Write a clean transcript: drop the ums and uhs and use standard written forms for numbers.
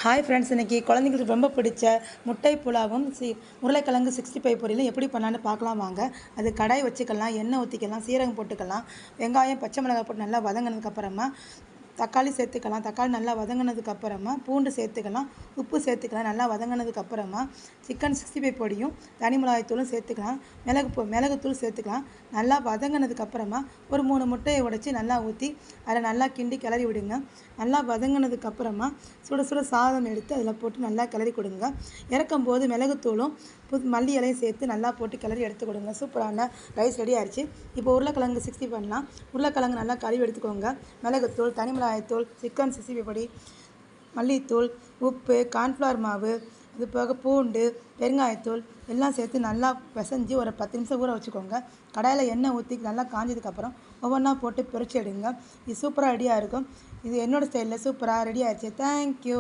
Hi friends, இன்றைக்கி குழந்தைங்களுக்கு ரொம்ப பிடிச்ச முட்டை புலாவும் உருளைக்கிழங்கு 65 பொரியலும் எப்படி பண்ணலான்னு பார்க்கலாம் வாங்க. அது கடாய் வச்சுக்கலாம், எண்ணெய் ஊற்றிக்கலாம், சீரகம் போட்டுக்கலாம், வெங்காயம் பச்சை மிளகாய் போட்டு நல்லா வதங்கினதுக்கப்புறமா தக்காளி சேர்த்துக்கலாம். தக்காளி நல்லா வதங்கினதுக்கப்புறமா பூண்டு சேர்த்துக்கலாம், உப்பு சேர்த்துக்கலாம். நல்லா வதங்கினதுக்கப்புறமா சிக்கன் 65 பொடியும் தனி மிளகாய் தூளும் சேர்த்துக்கலாம், மிளகுத்தூள் சேர்த்துக்கலாம். நல்லா வதங்கினதுக்கப்புறமா ஒரு 3 முட்டையை உடைச்சி நல்லா ஊற்றி அதில் நல்லா கிண்டி கிளறி விடுங்க. நல்லா வதங்கினதுக்கப்புறமா சுட சுட சாதம் எடுத்து அதில் போட்டு நல்லா கிளறி கொடுங்க. இறக்கும்போது மிளகுத்தூளும் மல்லி இலையும் சேர்த்து நல்லா போட்டு கிளறி எடுத்து கொடுங்க. சூப்பரான ரைஸ் ரெடி ஆயிடுச்சு. இப்போ உருளைக்கிழங்கு 60 பண்ணலாம். உருளைக்கிழங்கு நல்லா கழுவி எடுத்துக்கோங்க. மிளகுத்தூள், தனி மிளகாய்த்தூள், சிக்கன் 65 பொடி, மல்லித்தூள், உப்பு, கார்ன்ஃப்ளவர் மாவு, இது போக பூண்டு, பெருங்காயத்தூள் எல்லாம் சேர்த்து நல்லா பிசைஞ்சு ஒரு 10 நிமிஷம் ஊற வச்சுக்கோங்க. கடாயில் எண்ணெய் ஊற்றி நல்லா காஞ்சதுக்கப்புறம் ஒவ்வொன்றா போட்டு பொரிச்சு எடுங்க. இது சூப்பராக ரெடியாக இருக்கும். இது என்னோடய ஸ்டைலில் சூப்பராக ரெடி ஆயிடுச்சு. தேங்க்யூ.